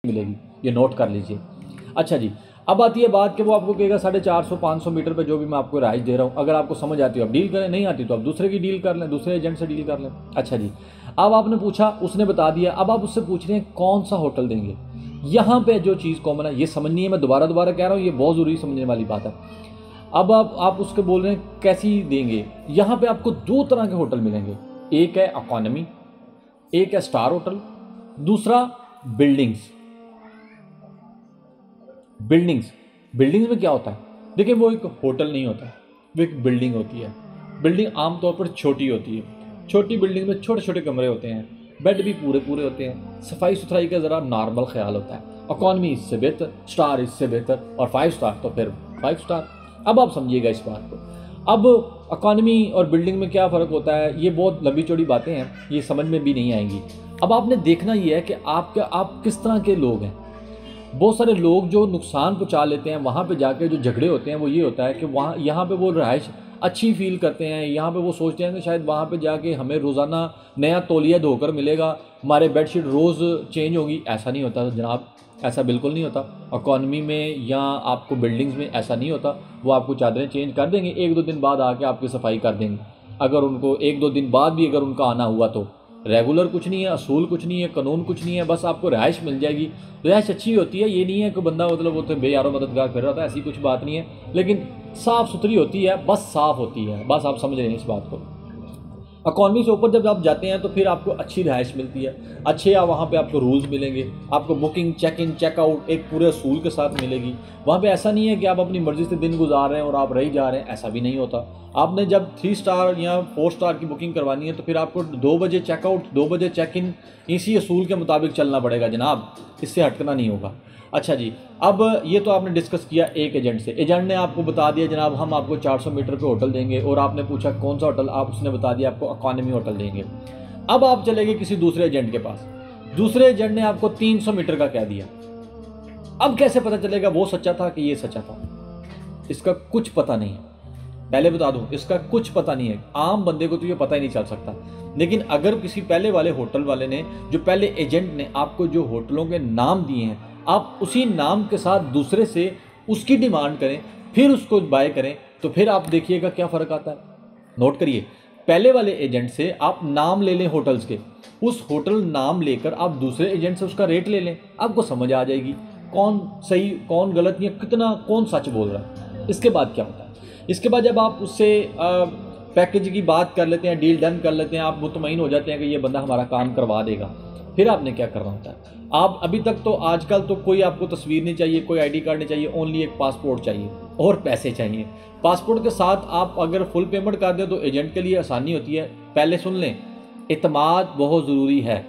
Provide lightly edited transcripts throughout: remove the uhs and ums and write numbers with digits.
मिलेगी, ये नोट कर लीजिए। अच्छा जी, अब आती है बात कि वो आपको कहेगा 450-500 मीटर पे जो भी मैं आपको राइज दे रहा हूँ, अगर आपको समझ आती हो आप डील करें, नहीं आती तो आप दूसरे की डील कर लें, दूसरे एजेंट से डील कर लें। अच्छा जी, अब आपने पूछा, उसने बता दिया, अब आप उससे पूछ रहे हैं कौन सा होटल देंगे। यहाँ पे जो चीज़ कॉमन है, ये समझनी है, मैं दोबारा कह रहा हूँ, ये बहुत ज़रूरी समझने वाली बात है। अब आप उसके बोल रहे हैं कैसी देंगे। यहाँ पे आपको 2 तरह के होटल मिलेंगे, एक है इकोनॉमी, एक है स्टार होटल, दूसरा बिल्डिंग्स। बिल्डिंग्स में क्या होता है, देखिए वो एक होटल नहीं होता, वो एक बिल्डिंग होती है। बिल्डिंग आमतौर पर छोटी होती है, छोटी बिल्डिंग में छोटे छोटे कमरे होते हैं, बेड भी पूरे पूरे होते हैं, सफाई सुथराई का ज़रा नॉर्मल ख्याल होता है। इकोनॉमी इससे बेहतर, स्टार इससे बेहतर, और 5 स्टार तो फिर 5 स्टार। अब आप समझिएगा इस बात को। अब इकोनॉमी और बिल्डिंग में क्या फ़र्क होता है, ये बहुत लंबी चौड़ी बातें हैं, ये समझ में भी नहीं आएंगी। अब आपने देखना ये है कि आप किस तरह के लोग हैं। बहुत सारे लोग जो नुकसान पहुंचा लेते हैं, वहाँ पे जाके जो झगड़े होते हैं वो ये होता है कि वहाँ यहाँ पे वो रहाइश अच्छी फील करते हैं, यहाँ पे वो सोचते हैं कि शायद वहाँ पे जाके हमें रोज़ाना नया तौलिया धोकर मिलेगा, हमारे बेडशीट रोज़ चेंज होगी। ऐसा नहीं होता जनाब, ऐसा बिल्कुल नहीं होता। इकॉनमी में या आपको बिल्डिंग्स में ऐसा नहीं होता। वो आपको चादरें चेंज कर देंगे, 1-2 दिन बाद आके आपकी सफाई कर देंगे। अगर उनको 1-2 दिन बाद भी अगर उनका आना हुआ तो रेगुलर कुछ नहीं है, असूल कुछ नहीं है, कानून कुछ नहीं है, बस आपको रिहाइश मिल जाएगी। रिहाइश अच्छी होती है, ये नहीं है कि बंदा मतलब वो तो बेयारो मददगार फिर रहा था, ऐसी कुछ बात नहीं है, लेकिन साफ़ सुथरी होती है, बस साफ़ होती है, बस आप समझ रहे हैं इस बात को। इकॉनमी से ऊपर जब आप जाते हैं तो फिर आपको अच्छी रिहाइश मिलती है, अच्छे वहाँ पे आपको रूल्स मिलेंगे, आपको बुकिंग, चेक इन, चेकआउट एक पूरे असूल के साथ मिलेगी। वहाँ पे ऐसा नहीं है कि आप अपनी मर्ज़ी से दिन गुजार रहे हैं और आप रह जा रहे हैं, ऐसा भी नहीं होता। आपने जब 3 स्टार या 4 स्टार की बुकिंग करवानी है तो फिर आपको 2 बजे चेकआउट, 2 बजे चेक इन, इसी असूल के मुताबिक चलना पड़ेगा जनाब, इससे हटना नहीं होगा। अच्छा जी, अब ये तो आपने डिस्कस किया एक एजेंट से, एजेंट ने आपको बता दिया जनाब हम आपको 400 मीटर पे होटल देंगे, और आपने पूछा कौन सा होटल, आप उसने बता दिया आपको इकॉनमी होटल देंगे। अब आप चले गए किसी दूसरे एजेंट के पास, दूसरे एजेंट ने आपको 300 मीटर का कह दिया। अब कैसे पता चलेगा वो सच्चा था कि ये सच्चा था? इसका कुछ पता नहीं है, पहले बता दूं, इसका कुछ पता नहीं है। आम बंदे को तो ये पता ही नहीं चल सकता, लेकिन अगर किसी पहले वाले होटल वाले ने, जो पहले एजेंट ने आपको जो होटलों के नाम दिए हैं, आप उसी नाम के साथ दूसरे से उसकी डिमांड करें, फिर उसको बाय करें, तो फिर आप देखिएगा क्या फ़र्क आता है। नोट करिए, पहले वाले एजेंट से आप नाम ले लें होटल्स के, उस होटल नाम लेकर आप दूसरे एजेंट से उसका रेट ले लें, आपको समझ आ जाएगी कौन सही कौन गलत या कितना कौन सच बोल रहा है। इसके बाद क्या होता है, इसके बाद जब आप उससे पैकेज की बात कर लेते हैं, डील डन कर लेते हैं, आप मुतमईन हो जाते हैं कि ये बंदा हमारा काम करवा देगा, फिर आपने क्या करना होता है। आप अभी तक तो आजकल तो कोई आपको तस्वीर नहीं चाहिए, कोई आईडी कार्ड नहीं चाहिए, ओनली एक पासपोर्ट चाहिए और पैसे चाहिए। पासपोर्ट के साथ आप अगर फुल पेमेंट कर दें तो एजेंट के लिए आसानी होती है। पहले सुन लें, इत्मीनान बहुत ज़रूरी है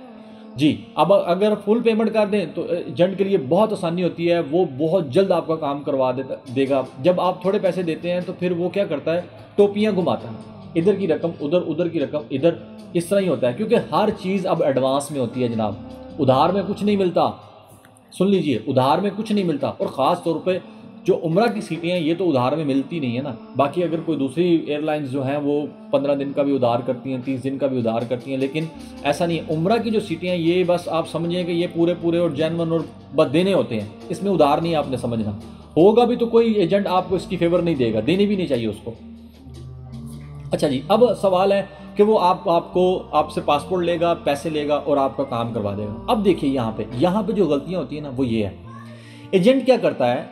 जी। अब अगर फुल पेमेंट कर दें तो एजेंट के लिए बहुत आसानी होती है, वो बहुत जल्द आपका काम करवा देगा। जब आप थोड़े पैसे देते हैं तो फिर वो क्या करता है, टोपियाँ घुमाता है, इधर की रकम उधर, उधर की रकम इधर, इस तरह ही होता है, क्योंकि हर चीज़ अब एडवांस में होती है जनाब। उधार में कुछ नहीं मिलता, सुन लीजिए, उधार में कुछ नहीं मिलता। और ख़ास तौर पे जो उम्रा की सीटें हैं ये तो उधार में मिलती नहीं है ना। बाकी अगर कोई दूसरी एयरलाइंस जो हैं वो 15 दिन का भी उधार करती हैं, 30 दिन का भी उधार करती हैं, लेकिन ऐसा नहीं है। उम्रा की जो सीटें हैं ये बस आप समझिए कि ये पूरे पूरे और जेन्युइन और बस देने होते हैं, इसमें उधार नहीं आपने समझना। होगा भी तो कोई एजेंट आपको इसकी फेवर नहीं देगा, देनी भी नहीं चाहिए उसको। अच्छा जी, अब सवाल है कि वो आपसे पासपोर्ट लेगा, पैसे लेगा और आपका काम करवा देगा। अब देखिए यहाँ पे जो गलतियाँ होती है ना वो ये है, एजेंट क्या करता है,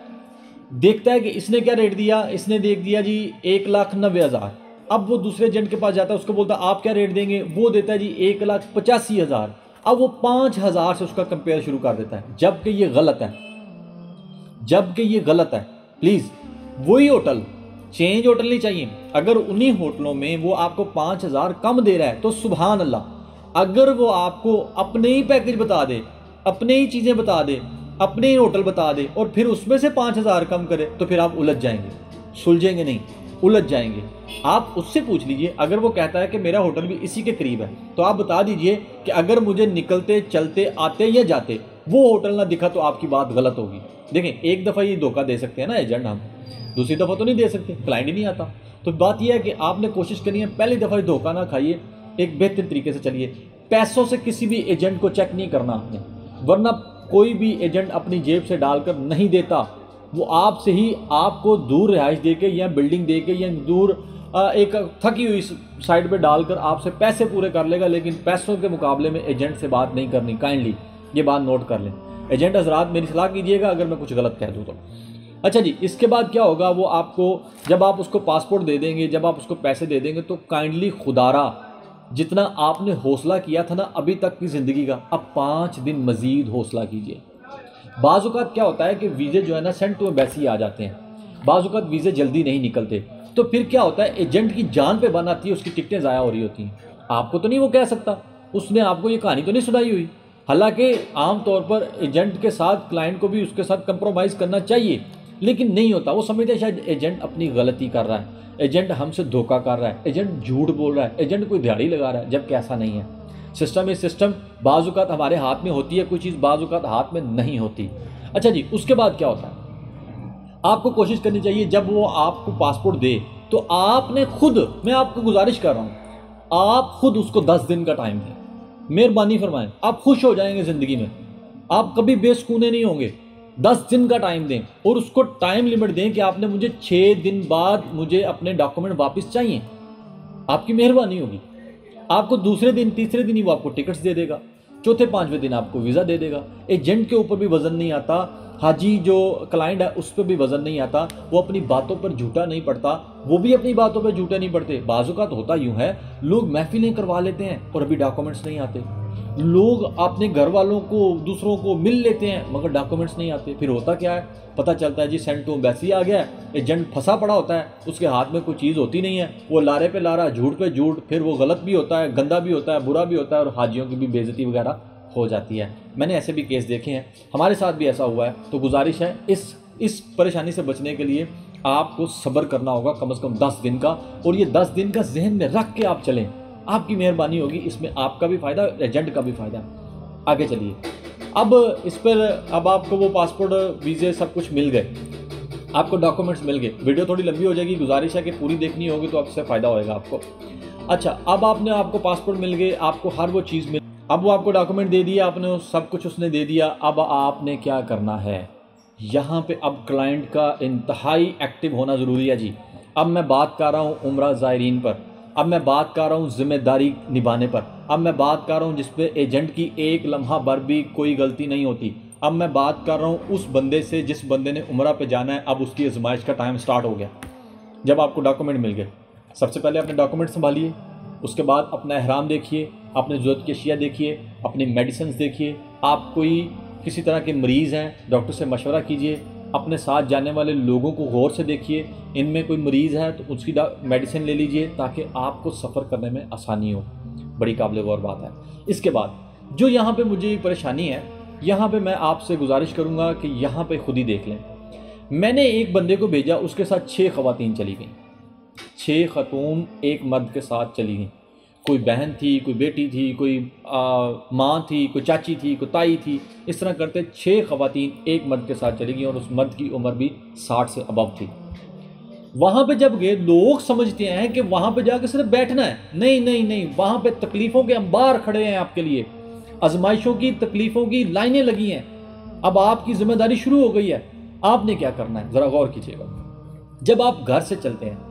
देखता है कि इसने क्या रेट दिया, इसने देख दिया जी 1,90,000। अब वो दूसरे एजेंट के पास जाता है, उसको बोलता है आप क्या रेट देंगे, वो देता है जी 1,85,000। अब वो 5,000 से उसका कंपेयर शुरू कर देता है, जबकि ये गलत है। प्लीज़ वही होटल, चेंज होटल नहीं चाहिए। अगर उन्हीं होटलों में वो आपको 5,000 कम दे रहा है तो सुभान अल्लाह। अगर वो आपको अपने ही पैकेज बता दे, अपने ही चीज़ें बता दे, अपने ही होटल बता दे और फिर उसमें से 5,000 कम करे, तो फिर आप उलझ जाएंगे, सुलझेंगे नहीं, उलझ जाएंगे। आप उससे पूछ लीजिए, अगर वो कहता है कि मेरा होटल भी इसी के करीब है, तो आप बता दीजिए कि अगर मुझे निकलते चलते आते या जाते वो होटल ना दिखा तो आपकी बात गलत होगी। देखें, एक दफ़ा ये धोखा दे सकते हैं ना एजेंट, हम दूसरी दफ़ा तो नहीं दे सकते, क्लाइंट ही नहीं आता। तो बात यह है कि आपने कोशिश करनी है पहली दफ़ा धोखा ना खाइए, एक बेहतर तरीके से चलिए। पैसों से किसी भी एजेंट को चेक नहीं करना आपने, वरना कोई भी एजेंट अपनी जेब से डालकर नहीं देता। वो आपसे ही आपको दूर रिहाइश देके या बिल्डिंग देके या दूर एक थकी हुई साइड पे डालकर आपसे पैसे पूरे कर लेगा, लेकिन पैसों के मुकाबले में एजेंट से बात नहीं करनी। काइंडली ये बात नोट कर लें। एजेंट हजरात मेरी सलाह कीजिएगा अगर मैं कुछ गलत कह दूँ तो। अच्छा जी, इसके बाद क्या होगा, वो आपको जब आप उसको पासपोर्ट दे देंगे, जब आप उसको पैसे दे देंगे, तो काइंडली खुदारा जितना आपने हौसला किया था ना अभी तक की ज़िंदगी का, अब 5 दिन मज़ीद हौसला कीजिए। बाज़-औक़ात क्या होता है कि वीज़े जो है ना सेंड टू एम्बेसी आ जाते हैं, बाज़-औक़ात वीज़े जल्दी नहीं निकलते, तो फिर क्या होता है एजेंट की जान पे बन आती है, उसकी टिकटें ज़ाया हो रही होती हैं। आपको तो नहीं वो कह सकता, उसने आपको ये कहानी तो नहीं सुनाई हुई। हालांकि आम तौर पर एजेंट के साथ क्लाइंट को भी उसके साथ कंप्रोमाइज़ करना चाहिए, लेकिन नहीं होता। वो समझते हैं शायद एजेंट अपनी गलती कर रहा है, एजेंट हमसे धोखा कर रहा है, एजेंट झूठ बोल रहा है, एजेंट कोई दिहाड़ी लगा रहा है, जबकि ऐसा नहीं है। सिस्टम इज सिस्टम, बाज़-औक़ात हमारे हाथ में होती है कोई चीज़, बाज़-औक़ात हाथ में नहीं होती। अच्छा जी, उसके बाद क्या होता है, आपको कोशिश करनी चाहिए जब वो आपको पासपोर्ट दे तो आपने खुद, मैं आपको गुजारिश कर रहा हूँ, आप खुद उसको 10 दिन का टाइम दें। मेहरबानी फरमाएं, आप खुश हो जाएंगे ज़िंदगी में, आप कभी बेसुकूने नहीं होंगे। 10 दिन का टाइम दें और उसको टाइम लिमिट दें कि आपने मुझे 6 दिन बाद मुझे अपने डॉक्यूमेंट वापस चाहिए। आपकी मेहरबानी होगी। आपको दूसरे दिन तीसरे दिन ही वो आपको टिकट्स दे देगा, चौथे पांचवें दिन आपको वीज़ा दे देगा। एजेंट के ऊपर भी वजन नहीं आता, हाजी जो क्लाइंट है उस पर भी वजन नहीं आता, वो अपनी बातों पर झूठा नहीं पड़ता, वो भी अपनी बातों पर झूठे नहीं पड़ते। बाज़-औक़ात होता यूँ है, लोग महफिलें करवा लेते हैं और अभी डॉक्यूमेंट्स नहीं आते। लोग अपने घर वालों को दूसरों को मिल लेते हैं मगर डॉक्यूमेंट्स नहीं आते। फिर होता क्या है, पता चलता है जी सेंड टू एम्बेसी आ गया है, एजेंट फंसा पड़ा होता है, उसके हाथ में कोई चीज़ होती नहीं है, वो लारे पे लारा, झूठ पे झूठ, फिर वो गलत भी होता है, गंदा भी होता है, बुरा भी होता है और हाजियों की भी बेइज्जती वगैरह हो जाती है। मैंने ऐसे भी केस देखे हैं, हमारे साथ भी ऐसा हुआ है। तो गुजारिश है इस परेशानी से बचने के लिए आपको सब्र करना होगा कम से कम 10 दिन का, और ये 10 दिन का जहन में रख के आप चलें। आपकी मेहरबानी होगी, इसमें आपका भी फ़ायदा, एजेंट का भी फ़ायदा। आगे चलिए, अब इस पर अब आपको वो पासपोर्ट वीज़े सब कुछ मिल गए, आपको डॉक्यूमेंट्स मिल गए। वीडियो थोड़ी लंबी हो जाएगी, गुजारिश है कि पूरी देखनी होगी तो आपसे फ़ायदा होएगा आपको। अच्छा, अब आपको पासपोर्ट मिल गए, आपको हर वो चीज़ मिल, अब वो आपको डॉक्यूमेंट दे दिया, आपने सब कुछ उसने दे दिया। अब आपने क्या करना है, यहाँ पे अब क्लाइंट का इंतहाई एक्टिव होना ज़रूरी है जी। अब मैं बात कर रहा हूँ उम्रा ज़ायरीन पर, अब मैं बात कर रहा हूँ ज़िम्मेदारी निभाने पर, अब मैं बात कर रहा हूँ जिस पे एजेंट की एक लम्हा भर भी कोई गलती नहीं होती। अब मैं बात कर रहा हूँ उस बंदे से जिस बंदे ने उम्रा पे जाना है। अब उसकी आजमाइश का टाइम स्टार्ट हो गया। जब आपको डॉक्यूमेंट मिल गए, सबसे पहले अपने डॉक्यूमेंट संभालिए, उसके बाद अपना एहराम देखिए, अपने ज़रूरत की अशिया देखिए, अपनी मेडिसिन देखिए। आप कोई किसी तरह के मरीज़ हैं, डॉक्टर से मशवरा कीजिए, अपने साथ जाने वाले लोगों को गौर से देखिए, इनमें कोई मरीज़ है तो उसकी मेडिसिन ले लीजिए ताकि आपको सफ़र करने में आसानी हो। बड़ी काबिल गौर बात है। इसके बाद जो यहाँ पे मुझे परेशानी है, यहाँ पे मैं आपसे गुजारिश करूँगा कि यहाँ पे खुद ही देख लें। मैंने एक बंदे को भेजा, उसके साथ 6 ख़वातीन चली गईं, 6 ख़तून एक मर्द के साथ चली गईं। कोई बहन थी, कोई बेटी थी, कोई माँ थी, कोई चाची थी, कोई ताई थी। इस तरह करते 6 ख़वातीन एक मर्द के साथ चली गई और उस मर्द की उम्र भी 60 से अबव थी। वहाँ पे जब गए, लोग समझते हैं कि वहाँ पे जाकर सिर्फ बैठना है। नहीं नहीं नहीं, वहाँ पे तकलीफ़ों के अंबार खड़े हैं आपके लिए, आजमाइशों की, तकलीफ़ों की लाइनें लगी हैं। अब आपकी जिम्मेदारी शुरू हो गई है। आपने क्या करना है, ज़रा गौर कीजिएगा। जब आप घर से चलते हैं,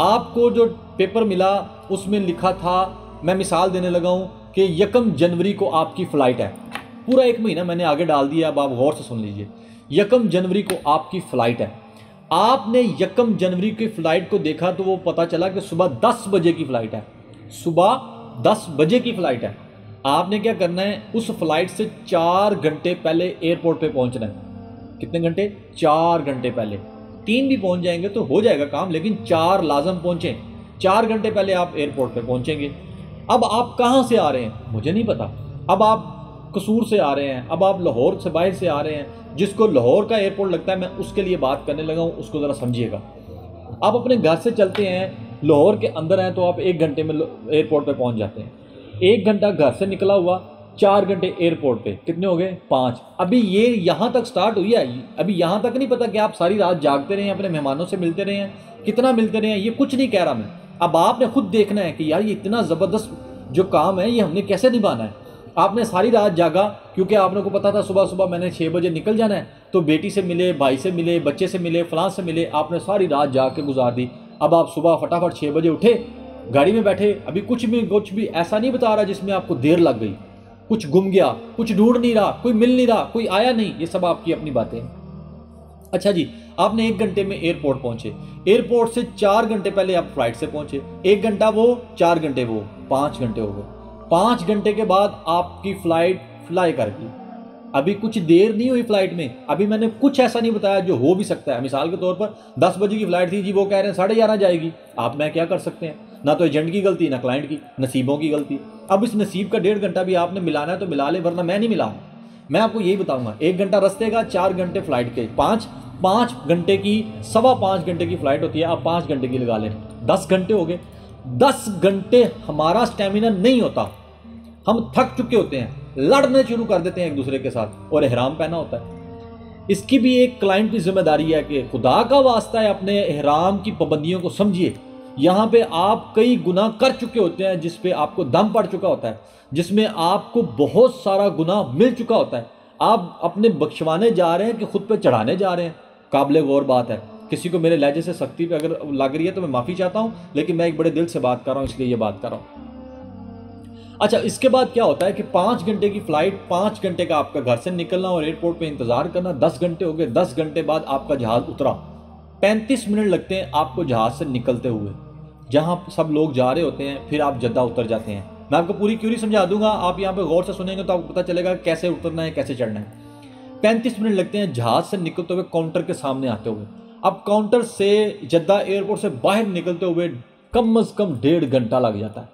आपको जो पेपर मिला उसमें लिखा था, मैं मिसाल देने लगा हूँ कि 1 जनवरी को आपकी फ़्लाइट है। पूरा 1 महीना मैंने आगे डाल दिया, अब आप गौर से सुन लीजिए। 1 जनवरी को आपकी फ़्लाइट है। आपने 1 जनवरी की फ़्लाइट को देखा तो वो पता चला कि सुबह 10 बजे की फ़्लाइट है, सुबह 10 बजे की फ़्लाइट है। आपने क्या करना है, उस फ्लाइट से 4 घंटे पहले एयरपोर्ट पे पहुंचना है। कितने घंटे? 4 घंटे पहले। 3 भी पहुंच जाएंगे तो हो जाएगा काम, लेकिन 4 लाजम पहुंचें। 4 घंटे पहले आप एयरपोर्ट पे पहुंचेंगे। अब आप कहाँ से आ रहे हैं मुझे नहीं पता, अब आप कसूर से आ रहे हैं, अब आप लाहौर से बाहर से आ रहे हैं। जिसको लाहौर का एयरपोर्ट लगता है, मैं उसके लिए बात करने लगा हूँ, उसको ज़रा समझिएगा। आप अपने घर से चलते हैं, लाहौर के अंदर हैं तो आप 1 घंटे में एयरपोर्ट पे पहुंच जाते हैं। 1 घंटा घर से निकला हुआ, 4 घंटे एयरपोर्ट पे, कितने हो गए? 5। अभी ये यहाँ तक स्टार्ट हुई है, अभी यहाँ तक नहीं पता कि आप सारी रात जागते रहे हैं, अपने मेहमानों से मिलते रहे हैं, कितना मिलते रहे हैं, ये कुछ नहीं कह रहा मैं। अब आपने खुद देखना है कि यार ये इतना ज़बरदस्त जो काम है ये हमने कैसे निभाना है। आपने सारी रात जागा क्योंकि आपने को पता था सुबह सुबह मैंने 6 बजे निकल जाना है, तो बेटी से मिले, भाई से मिले, बच्चे से मिले, फलां से मिले, आपने सारी रात जाग के गुजार दी। अब आप सुबह फटाफट 6 बजे उठे, गाड़ी में बैठे, अभी कुछ भी ऐसा नहीं बता रहा जिसमें आपको देर लग गई, कुछ गुम गया, कुछ ढूंढ नहीं रहा, कोई मिल नहीं रहा, कोई आया नहीं, ये सब आपकी अपनी बातें। अच्छा जी, आपने 1 घंटे में एयरपोर्ट पहुंचे, एयरपोर्ट से 4 घंटे पहले आप फ्लाइट से पहुंचे, 1 घंटा वो, 4 घंटे वो, 5 घंटे हो गए। 5 घंटे के बाद आपकी फ्लाइट फ्लाई कर गई। अभी कुछ देर नहीं हुई फ्लाइट में, अभी मैंने कुछ ऐसा नहीं बताया जो हो भी सकता है। मिसाल के तौर पर 10 बजे की फ्लाइट थी जी, वो कह रहे हैं 11:30 जाएगी, आप मैं क्या कर सकते हैं, ना तो एजेंट की गलती ना क्लाइंट की, नसीबों की गलती। अब इस नसीब का 1.5 घंटा भी आपने मिलाना है तो मिला ले, वरना मैं नहीं मिला। मैं आपको यही बताऊंगा, 1 घंटा रास्ते का, 4 घंटे फ्लाइट के, 5 घंटे की, 5.25 घंटे की फ्लाइट होती है, आप 5 घंटे की लगा लें, 10 घंटे हो गए। 10 घंटे हमारा स्टेमिना नहीं होता, हम थक चुके होते हैं, लड़ने शुरू कर देते हैं एक दूसरे के साथ, और एहराम पहना होता है। इसकी भी एक क्लाइंट की जिम्मेदारी है कि खुदा का वास्ता है अपने एहराम की पाबंदियों को समझिए। यहाँ पे आप कई गुनाह कर चुके होते हैं जिस पे आपको दम पड़ चुका होता है, जिसमें आपको बहुत सारा गुनाह मिल चुका होता है, आप अपने बख्शवाने जा रहे हैं कि खुद पे चढ़ाने जा रहे हैं। काबिल गौर बात है। किसी को मेरे लहजे से सख्ती पे अगर लग रही है तो मैं माफ़ी चाहता हूँ, लेकिन मैं एक बड़े दिल से बात कर रहा हूँ, इसलिए ये बात कर रहा हूँ। अच्छा, इसके बाद क्या होता है कि 5 घंटे की फ्लाइट, 5 घंटे का आपका घर से निकलना और एयरपोर्ट पे इंतजार करना, 10 घंटे हो गए। 10 घंटे बाद आपका जहाज उतरा, 35 मिनट लगते हैं आपको जहाज से निकलते हुए, जहां सब लोग जा रहे होते हैं, फिर आप जद्दा उतर जाते हैं। मैं आपको पूरी क्यूरी समझा दूंगा, आप यहाँ पे गौर से सुनेंगे तो आपको पता चलेगा कैसे उतरना है, कैसे चढ़ना है। 35 मिनट लगते हैं जहाज से निकलते हुए, काउंटर के सामने आते हुए। अब काउंटर से जद्दा एयरपोर्ट से बाहर निकलते हुए कम से कम 1.5 घंटा लग जाता है,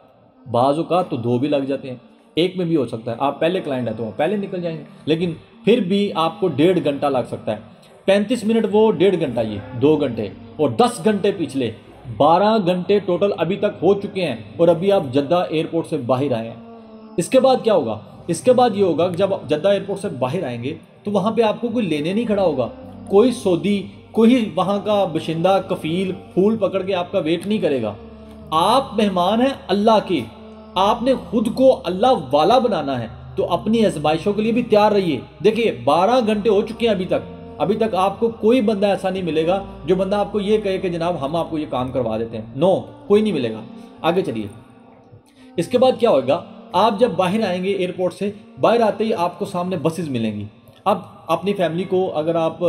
बाजू का तो 2 भी लग जाते हैं, 1 में भी हो सकता है। आप पहले क्लाइंट है तो आप पहले निकल जाएंगे, लेकिन फिर भी आपको 1.5 घंटा लग सकता है। 35 मिनट वो, 1.5 घंटा ये, 2 घंटे, और 10 घंटे पिछले 12 घंटे टोटल अभी तक हो चुके हैं, और अभी आप जद्दा एयरपोर्ट से बाहर आए हैं। इसके बाद क्या होगा? इसके बाद ये होगा कि जब आप जद्दा एयरपोर्ट से बाहर आएंगे तो वहाँ पे आपको कोई लेने नहीं खड़ा होगा, कोई सऊदी, कोई वहाँ का बाशिंदा, कफील फूल पकड़ के आपका वेट नहीं करेगा। आप मेहमान हैं अल्लाह के, आपने खुद को अल्लाह वाला बनाना है, तो अपनी आजमाइशों के लिए भी तैयार रहिए। देखिए 12 घंटे हो चुके हैं अभी तक आपको कोई बंदा ऐसा नहीं मिलेगा जो बंदा आपको ये कहे कि जनाब हम आपको ये काम करवा देते हैं। नो, कोई नहीं मिलेगा। आगे चलिए, इसके बाद क्या होगा? आप जब बाहर आएंगे एयरपोर्ट से, बाहर आते ही आपको सामने बसेस मिलेंगी। अब अपनी फैमिली को, अगर आप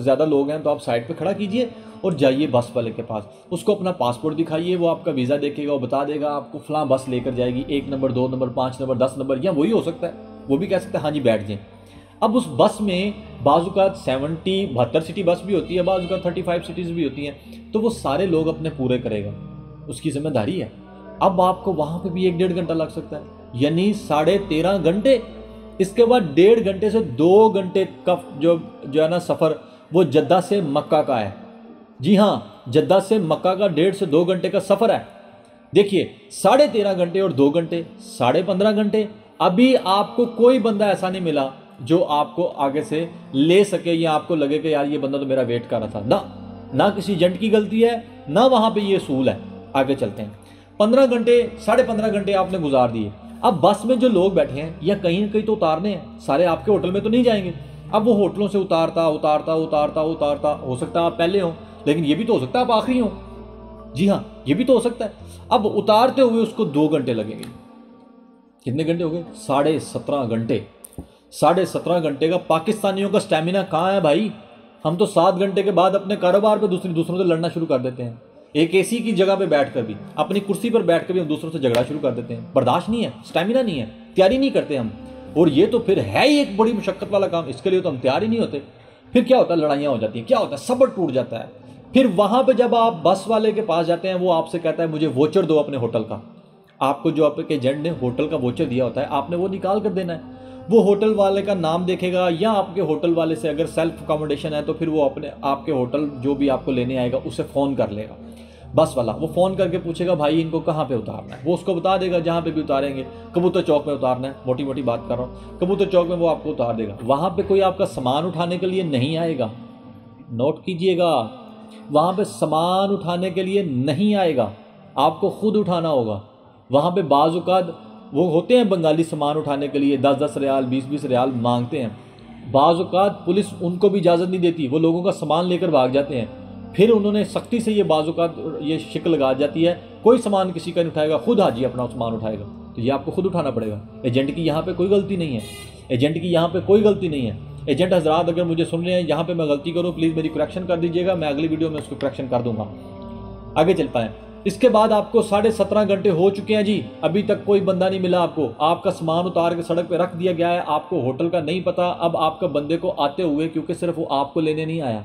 ज़्यादा लोग हैं तो आप साइड पे खड़ा कीजिए और जाइए बस वाले के पास, उसको अपना पासपोर्ट दिखाइए, वो आपका वीज़ा देखेगा, वो बता देगा आपको फलां बस लेकर जाएगी, 1 नंबर, 2 नंबर, 5 नंबर, 10 नंबर, या वही हो सकता है, वो भी कह सकते हैं हाँ जी बैठ जाएँ। अब उस बस में बाज़-औक़ात 72 सिटी बस भी होती है, बाज़-औक़ात 35 सिटीज़ भी होती हैं, तो वो सारे लोग अपने पूरे करेगा, उसकी जिम्मेदारी है। अब आपको वहाँ पे भी 1-1.5 घंटा लग सकता है, यानी 13.5 घंटे। इसके बाद 1.5 घंटे से 2 घंटे का जो है ना सफ़र, वो जद्दा से मक्का का है। जी हाँ, जद्दा से मक्का का 1.5 से 2 घंटे का सफ़र है। देखिए 13.5 घंटे और 2 घंटे, 15.5 घंटे। अभी आपको कोई बंदा ऐसा नहीं मिला जो आपको आगे से ले सके, या आपको लगे कि यार ये बंदा तो मेरा वेट कर रहा था। ना किसी एजेंट की गलती है, ना वहाँ पे ये असूल है। आगे चलते हैं। 15 घंटे, 15.5 घंटे आपने गुजार दिए। अब बस में जो लोग बैठे हैं, या कहीं ना कहीं तो उतारने हैं, सारे आपके होटल में तो नहीं जाएंगे। अब वो होटलों से उतारता हो सकता है आप पहले हो, लेकिन ये भी तो हो सकता है आप आखिरी हो। जी हाँ, ये भी तो हो सकता है। अब उतारते हुए उसको 2 घंटे लगेंगे। कितने घंटे हो गए? 17.5 घंटे। 17.5 घंटे का पाकिस्तानियों का स्टेमिना कहाँ है भाई? हम तो 7 घंटे के बाद अपने कारोबार पे दूसरों से लड़ना शुरू कर देते हैं। एक एसी की जगह पे बैठकर भी, अपनी कुर्सी पर बैठकर भी हम दूसरों से झगड़ा शुरू कर देते हैं। बर्दाश्त नहीं है, स्टेमिना नहीं है, तैयारी नहीं करते हम। और ये तो फिर है ही एक बड़ी मुशक्कत वाला काम, इसके लिए तो हम तैयार ही नहीं होते। फिर क्या होता है? लड़ाइयाँ हो जाती हैं। क्या होता है? सब्र टूट जाता है। फिर वहाँ पे जब आप बस वाले के पास जाते हैं, वो आपसे कहता है मुझे वोचर दो अपने होटल का। आपको जो आपके एजेंट ने होटल का वोचर दिया होता है, आपने वो निकाल कर देना है। वो होटल वाले का नाम देखेगा, या आपके होटल वाले से अगर सेल्फ अकोमोडेशन है तो फिर वो अपने आपके होटल जो भी आपको लेने आएगा उसे फ़ोन कर लेगा। बस वाला वो फ़ोन करके पूछेगा भाई इनको कहाँ पे उतारना है, वो उसको बता देगा जहाँ पे भी उतारेंगे। कबूतर चौक में उतारना है, मोटी मोटी बात कर रहा हूँ, कबूतर चौक में वो आपको उतार देगा। वहाँ पे कोई आपका सामान उठाने के लिए नहीं आएगा, नोट कीजिएगा, वहाँ पे सामान उठाने के लिए नहीं आएगा, आपको खुद उठाना होगा। वहाँ पे बाज़ औक़ात वो होते हैं बंगाली सामान उठाने के लिए 10-10 रियाल 20-20 रियाल मांगते हैं। बाज़ औक़ात पुलिस उनको भी इजाज़त नहीं देती, वो लोगों का सामान लेकर भाग जाते हैं। फिर उन्होंने सख्ती से ये बाज़ औक़ात ये शिकल लगा जाती है, कोई सामान किसी का नहीं उठाएगा, खुद हाजी अपना सामान उठाएगा। तो ये आपको खुद उठाना पड़ेगा। एजेंट की यहाँ पे कोई गलती नहीं है, एजेंट की यहाँ पे कोई गलती नहीं है। एजेंट हजरात अगर मुझे सुन रहे हैं यहाँ पे मैं गलती करूँ प्लीज़ मेरी करेक्शन कर दीजिएगा, मैं अगली वीडियो में उसको करेक्शन कर दूंगा। आगे चल पाएँ। इसके बाद आपको 17.5 घंटे हो चुके हैं जी, अभी तक कोई बंदा नहीं मिला आपको। आपका सामान उतार के सड़क पे रख दिया गया है, आपको होटल का नहीं पता। अब आपका बंदे को आते हुए, क्योंकि सिर्फ वो आपको लेने नहीं आया,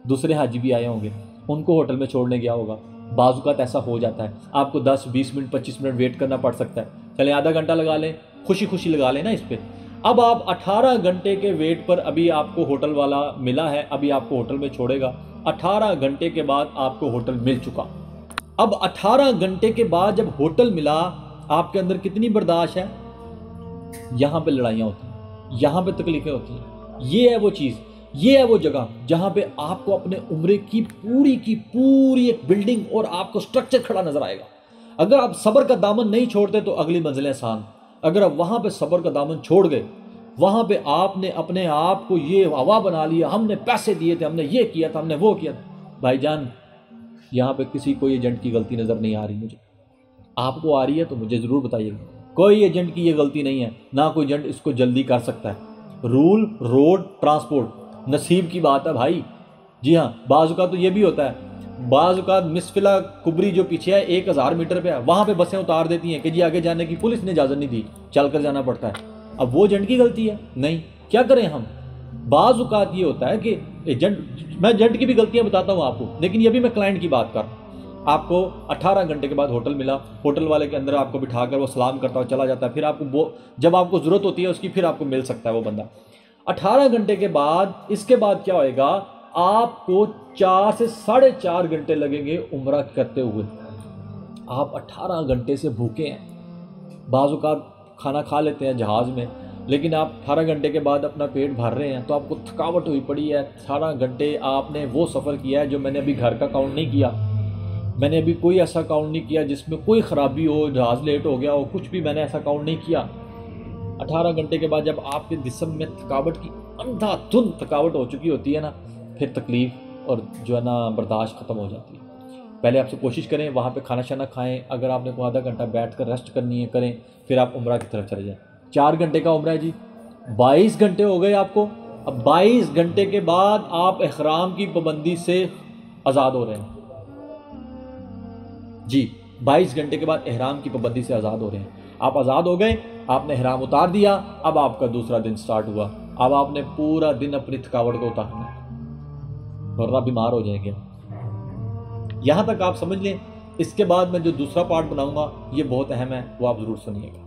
दूसरे हाजी भी आए होंगे, उनको होटल में छोड़ने गया होगा। बाज़ ऐसा हो जाता है, आपको 10, 20 मिनट 25 मिनट वेट करना पड़ सकता है। चले आधा घंटा लगा लें, खुशी खुशी लगा लें ना इस पर। अब आप 18 घंटे के वेट पर अभी आपको होटल वाला मिला है, अभी आपको होटल में छोड़ेगा। 18 घंटे के बाद आपको होटल मिल चुका। अब 18 घंटे के बाद जब होटल मिला, आपके अंदर कितनी बर्दाश्त है? यहां पे लड़ाइयां होती हैं, यहां पे तकलीफें होती हैं। ये है वो चीज़, ये है वो जगह जहां पे आपको अपने उम्र की पूरी एक बिल्डिंग और आपको स्ट्रक्चर खड़ा नजर आएगा। अगर आप सब्र का दामन नहीं छोड़ते तो अगली मंजिलें आसान। अगर आप वहां पे सब्र का दामन छोड़ गए, वहां पे आपने अपने आप को ये हवा बना लिया, हमने पैसे दिए थे, हमने ये किया था, हमने वो किया था। भाईजान, यहाँ पे किसी कोई एजेंट की गलती नज़र नहीं आ रही मुझे। आपको आ रही है तो मुझे ज़रूर बताइएगा। कोई एजेंट की ये गलती नहीं है, ना कोई एजेंट इसको जल्दी कर सकता है। रूल रोड ट्रांसपोर्ट नसीब की बात है भाई। जी हाँ, बाज़ औक़ात तो ये भी होता है, बाज़ औक़ात मिसफिला कुबरी जो पीछे है 1000 मीटर पे है, वहाँ पे बसें उतार देती हैं कि जी आगे जाने की पुलिस ने इजाज़त नहीं दी, चल कर जाना पड़ता है। अब वो एजेंट की गलती है? नहीं, क्या करें हम। बाज़ औक़ात ये होता है कि एजेंट, मैं एजेंट की भी गलतियां बताता हूं आपको, लेकिन ये भी मैं क्लाइंट की बात कर रहा हूं। आपको 18 घंटे के बाद होटल मिला, होटल वाले के अंदर आपको बिठाकर वो सलाम करता हुआ चला जाता है। फिर आपको वो जब आपको ज़रूरत होती है उसकी, फिर आपको मिल सकता है वो बंदा। 18 घंटे के बाद, इसके बाद क्या होएगा, आपको 4 से 4.5 घंटे लगेंगे उम्रा करते हुए। आप 18 घंटे से भूखे हैं। बाज़ औक़ात खाना खा लेते हैं जहाज़ में, लेकिन आप 18 घंटे के बाद अपना पेट भर रहे हैं तो आपको थकावट हुई पड़ी है। 18 घंटे आपने वो सफ़र किया है जो मैंने अभी घर का काउंट नहीं किया, मैंने अभी कोई ऐसा काउंट नहीं किया जिसमें कोई ख़राबी हो, जहाज़ लेट हो गया हो, कुछ भी मैंने ऐसा काउंट नहीं किया। 18 घंटे के बाद जब आपके जिस्म में थकावट की अंधाधुंध थकावट हो चुकी होती है ना, फिर तकलीफ़ और जो है ना बर्दाश्त ख़त्म हो जाती है। पहले आपसे कोशिश करें वहाँ पे खाना शाना खाएं, अगर आपने को आधा घंटा बैठ कर रेस्ट करनी है करें, फिर आप उम्रा की तरफ चले जाएँ। 4 घंटे का उम्रा है जी, 22 घंटे हो गए आपको। अब 22 घंटे के बाद आप इहराम की पाबंदी से आज़ाद हो रहे हैं जी। 22 घंटे के बाद इहराम की पाबंदी से आज़ाद हो रहे हैं। आप आज़ाद हो गए, आपने इहराम उतार दिया, अब आपका दूसरा दिन स्टार्ट हुआ। अब आपने पूरा दिन अपनी थकावट को उतारना है, वरना बीमार हो जाएंगे। यहाँ तक आप समझ लें। इसके बाद मैं जो दूसरा पार्ट बनाऊंगा ये बहुत अहम है, वो आप ज़रूर सुनिएगा।